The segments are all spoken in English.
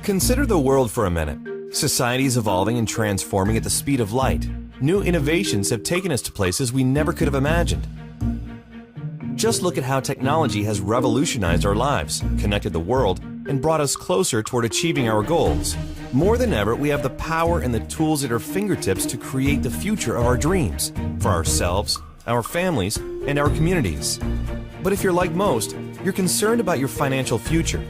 Consider the world for a minute. Society is evolving and transforming at the speed of light. New innovations have taken us to places we never could have imagined. Just look at how technology has revolutionized our lives, connected the world, and brought us closer toward achieving our goals. More than ever, we have the power and the tools at our fingertips to create the future of our dreams, for ourselves, our families, and our communities. But if you're like most, you're concerned about your financial future.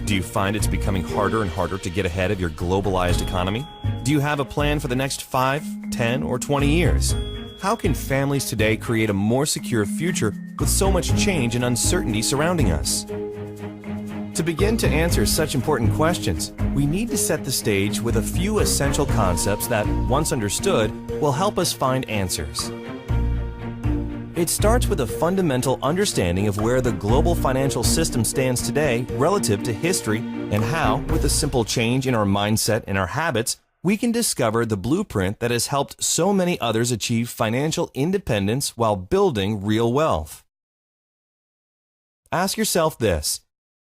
Do you find it's becoming harder and harder to get ahead of your globalized economy? Do you have a plan for the next 5, 10, or 20 years? How can families today create a more secure future with so much change and uncertainty surrounding us? To begin to answer such important questions, we need to set the stage with a few essential concepts that, once understood, will help us find answers. It starts with a fundamental understanding of where the global financial system stands today relative to history and how, with a simple change in our mindset and our habits, we can discover the blueprint that has helped so many others achieve financial independence while building real wealth. Ask yourself this.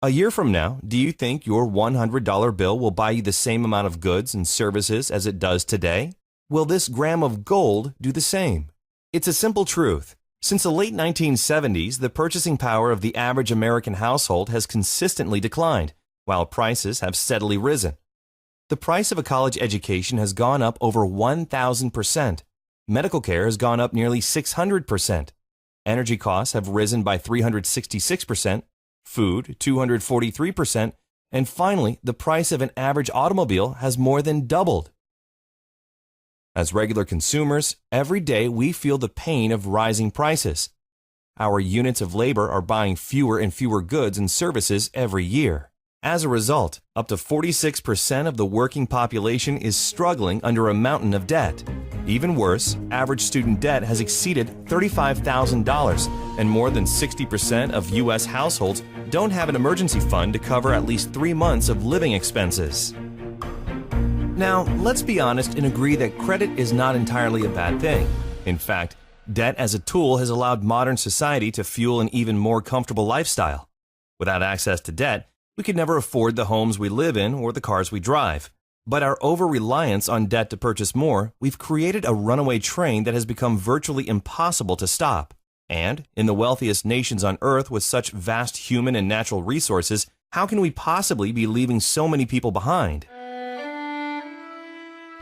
A year from now, do you think your $100 bill will buy you the same amount of goods and services as it does today? Will this gram of gold do the same? It's a simple truth. Since the late 1970s, the purchasing power of the average American household has consistently declined, while prices have steadily risen. The price of a college education has gone up over 1,000%. Medical care has gone up nearly 600%. Energy costs have risen by 366%, food 243%, and finally, the price of an average automobile has more than doubled. As regular consumers, every day we feel the pain of rising prices. Our units of labor are buying fewer and fewer goods and services every year. As a result, up to 46% of the working population is struggling under a mountain of debt. Even worse, average student debt has exceeded $35,000, and more than 60% of U.S. households don't have an emergency fund to cover at least 3 months of living expenses. Now, let's be honest and agree that credit is not entirely a bad thing. In fact, debt as a tool has allowed modern society to fuel an even more comfortable lifestyle. Without access to debt, we could never afford the homes we live in or the cars we drive. But our over-reliance on debt to purchase more, we've created a runaway train that has become virtually impossible to stop. And, in the wealthiest nations on Earth with such vast human and natural resources, how can we possibly be leaving so many people behind?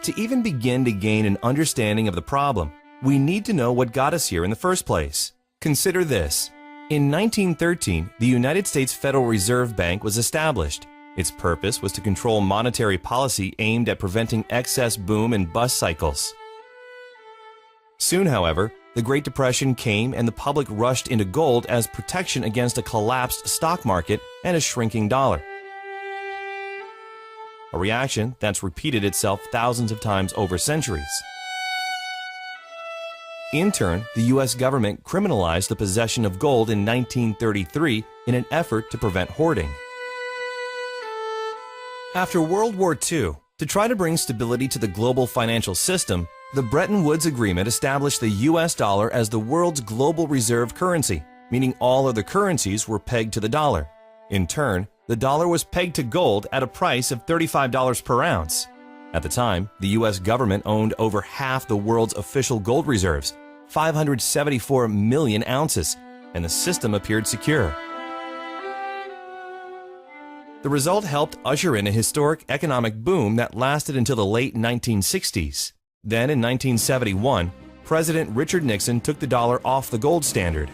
To even begin to gain an understanding of the problem, we need to know what got us here in the first place. Consider this. In 1913, the United States Federal Reserve Bank was established. Its purpose was to control monetary policy aimed at preventing excess boom and bust cycles. Soon, however, the Great Depression came and the public rushed into gold as protection against a collapsed stock market and a shrinking dollar. A reaction that's repeated itself thousands of times over centuries. In turn, the U.S. government criminalized the possession of gold in 1933 in an effort to prevent hoarding. After World War II, to try to bring stability to the global financial system, the Bretton Woods Agreement established the U.S. dollar as the world's global reserve currency, meaning all other currencies were pegged to the dollar. In turn, the dollar was pegged to gold at a price of $35 per ounce. At the time, the U.S. government owned over half the world's official gold reserves, 574 million ounces, and the system appeared secure. The result helped usher in a historic economic boom that lasted until the late 1960s. Then, in 1971, President Richard Nixon took the dollar off the gold standard.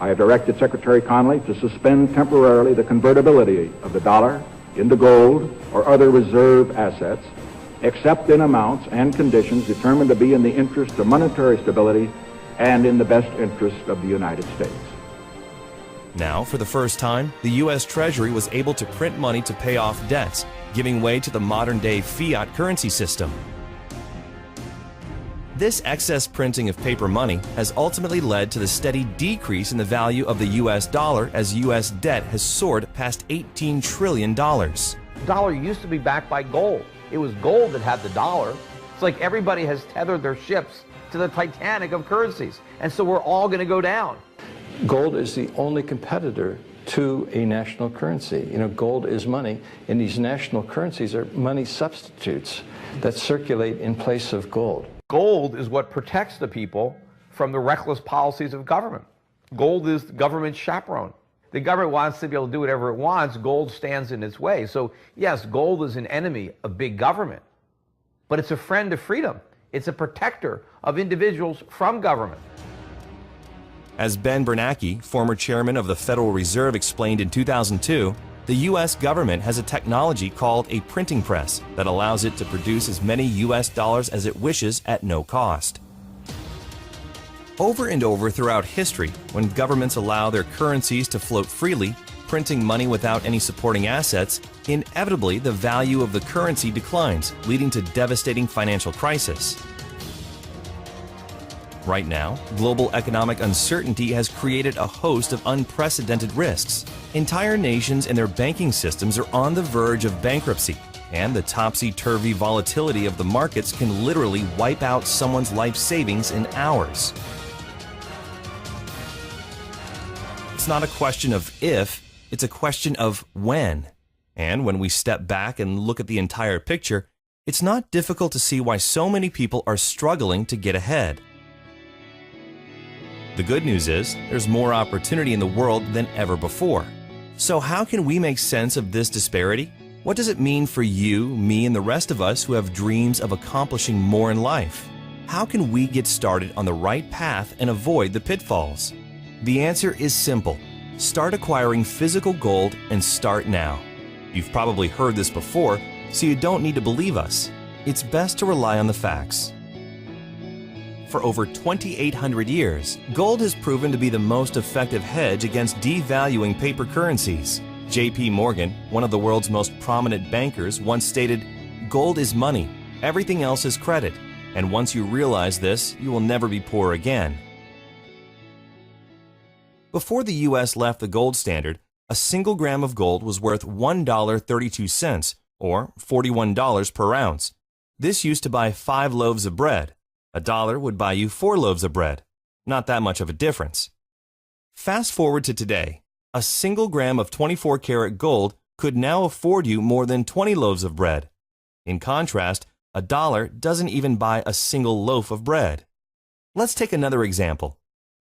I have directed Secretary Connally to suspend temporarily the convertibility of the dollar into gold or other reserve assets, except in amounts and conditions determined to be in the interest of monetary stability and in the best interest of the United States. Now, for the first time, the U.S. Treasury was able to print money to pay off debts, giving way to the modern-day fiat currency system. This excess printing of paper money has ultimately led to the steady decrease in the value of the U.S. dollar as U.S. debt has soared past $18 trillion. The dollar used to be backed by gold. It was gold that had the dollar. It's like everybody has tethered their ships to the Titanic of currencies, and so we're all going to go down. Gold is the only competitor to a national currency. You know, gold is money, and these national currencies are money substitutes that circulate in place of gold. Gold is what protects the people from the reckless policies of government. Gold is the government's chaperone. The government wants to be able to do whatever it wants. Gold stands in its way. So yes, gold is an enemy of big government, but it's a friend of freedom. It's a protector of individuals from government. As Ben Bernanke, former chairman of the Federal Reserve, explained in 2002, the U.S. government has a technology called a printing press that allows it to produce as many U.S. dollars as it wishes at no cost. Over and over throughout history, when governments allow their currencies to float freely, printing money without any supporting assets, inevitably the value of the currency declines, leading to devastating financial crisis. Right now, global economic uncertainty has created a host of unprecedented risks. Entire nations and their banking systems are on the verge of bankruptcy, and the topsy-turvy volatility of the markets can literally wipe out someone's life savings in hours. It's not a question of if, it's a question of when. And when we step back and look at the entire picture, it's not difficult to see why so many people are struggling to get ahead. The good news is, there's more opportunity in the world than ever before. So how can we make sense of this disparity? What does it mean for you, me, and the rest of us who have dreams of accomplishing more in life? How can we get started on the right path and avoid the pitfalls? The answer is simple. Start acquiring physical gold and start now. You've probably heard this before, so you don't need to believe us. It's best to rely on the facts. For over 2,800 years, gold has proven to be the most effective hedge against devaluing paper currencies. J.P. Morgan, one of the world's most prominent bankers, once stated, "Gold is money, everything else is credit, and once you realize this, you will never be poor again." Before the U.S. left the gold standard, a single gram of gold was worth $1.32, or $41 per ounce. This used to buy 5 loaves of bread. $1 would buy you 4 loaves of bread. Not that much of a difference. Fast forward to today. A single gram of 24-karat gold could now afford you more than 20 loaves of bread. In contrast, $1 doesn't even buy a single loaf of bread. Let's take another example.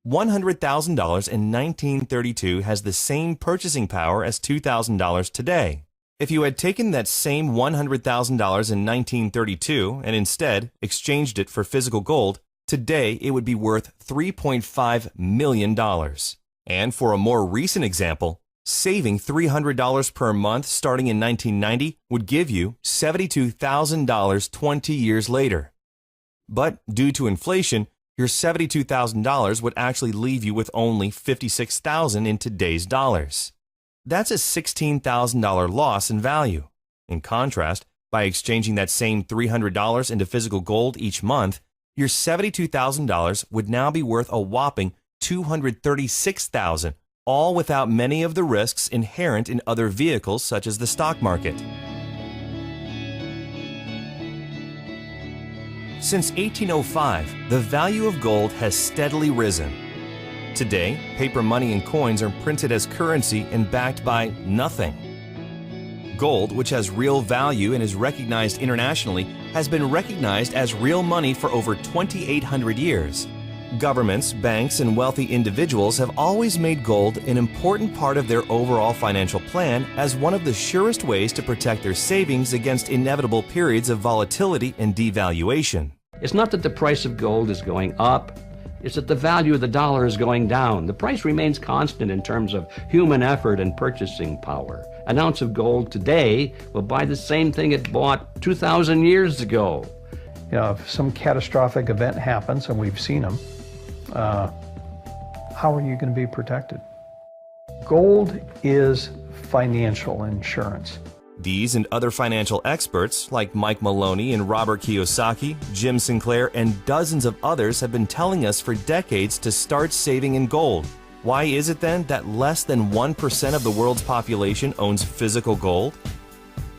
$100,000 in 1932 has the same purchasing power as $2,000 today. If you had taken that same $100,000 in 1932 and instead exchanged it for physical gold, today it would be worth $3.5 million. And for a more recent example, saving $300 per month starting in 1990 would give you $72,000 20 years later. But due to inflation, your $72,000 would actually leave you with only $56,000 in today's dollars. That's a $16,000 loss in value. In contrast, by exchanging that same $300 into physical gold each month, your $72,000 would now be worth a whopping $236,000, all without many of the risks inherent in other vehicles such as the stock market. Since 1805, the value of gold has steadily risen. Today, paper money and coins are printed as currency and backed by nothing. Gold, which has real value and is recognized internationally, has been recognized as real money for over 2,800 years. Governments, banks, and wealthy individuals have always made gold an important part of their overall financial plan as one of the surest ways to protect their savings against inevitable periods of volatility and devaluation. It's not that the price of gold is going up. It's that the value of the dollar is going down. The price remains constant in terms of human effort and purchasing power. An ounce of gold today will buy the same thing it bought 2,000 years ago. You know, if some catastrophic event happens, and we've seen them, how are you going to be protected? Gold is financial insurance. These and other financial experts, like Mike Maloney and Robert Kiyosaki, Jim Sinclair, and dozens of others have been telling us for decades to start saving in gold. Why is it then that less than 1% of the world's population owns physical gold?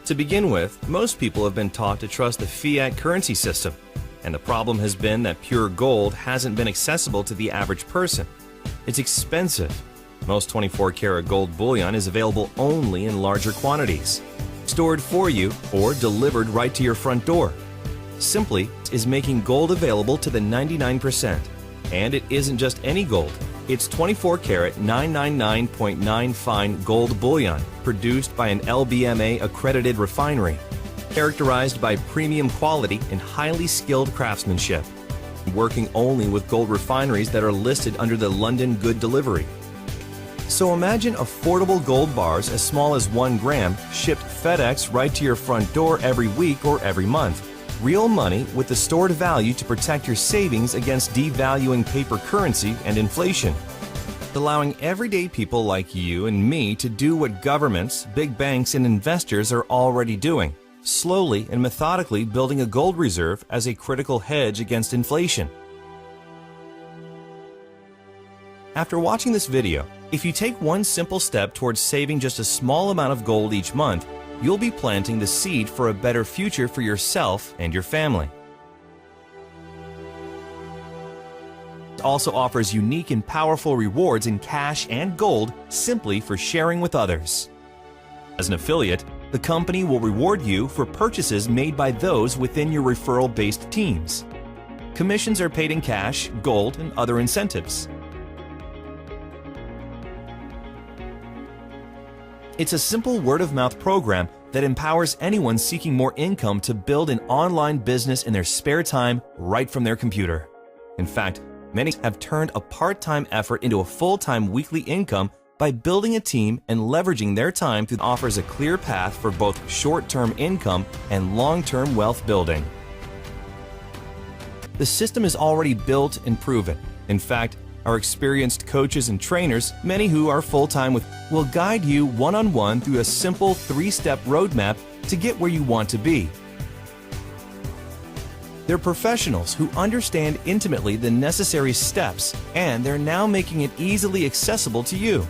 To begin with, most people have been taught to trust the fiat currency system, and the problem has been that pure gold hasn't been accessible to the average person. It's expensive. Most 24-karat gold bullion is available only in larger quantities, stored for you or delivered right to your front door. Simply is making gold available to the 99%. And it isn't just any gold. It's 24-karat 999.9 fine gold bullion produced by an LBMA accredited refinery, characterized by premium quality and highly skilled craftsmanship, working only with gold refineries that are listed under the London Good Delivery. So imagine affordable gold bars as small as 1 gram shipped FedEx right to your front door every week or every month. Real money with the stored value to protect your savings against devaluing paper currency and inflation. Allowing everyday people like you and me to do what governments, big banks, and investors are already doing, slowly and methodically building a gold reserve as a critical hedge against inflation. After watching this video, if you take one simple step towards saving just a small amount of gold each month, you'll be planting the seed for a better future for yourself and your family. It also offers unique and powerful rewards in cash and gold simply for sharing with others. As an affiliate, the company will reward you for purchases made by those within your referral-based teams. Commissions are paid in cash, gold, and other incentives. It's a simple word-of-mouth program that empowers anyone seeking more income to build an online business in their spare time right from their computer. In fact, many have turned a part-time effort into a full-time weekly income by building a team and leveraging their time through offers a clear path for both short-term income and long-term wealth building. The system is already built and proven. In fact, our experienced coaches and trainers, many who are full-time with, will guide you one-on-one through a simple 3-step roadmap to get where you want to be. They're professionals who understand intimately the necessary steps, and they're now making it easily accessible to you.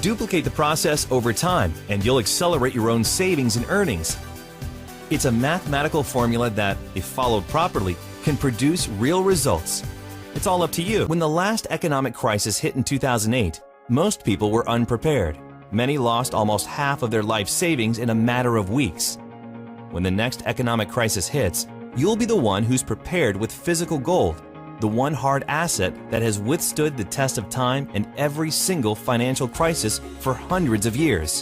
Duplicate the process over time, and you'll accelerate your own savings and earnings. It's a mathematical formula that, if followed properly, can produce real results. It's all up to you. When the last economic crisis hit in 2008, most people were unprepared. Many lost almost half of their life savings in a matter of weeks. When the next economic crisis hits, you'll be the one who's prepared with physical gold, the one hard asset that has withstood the test of time and every single financial crisis for hundreds of years.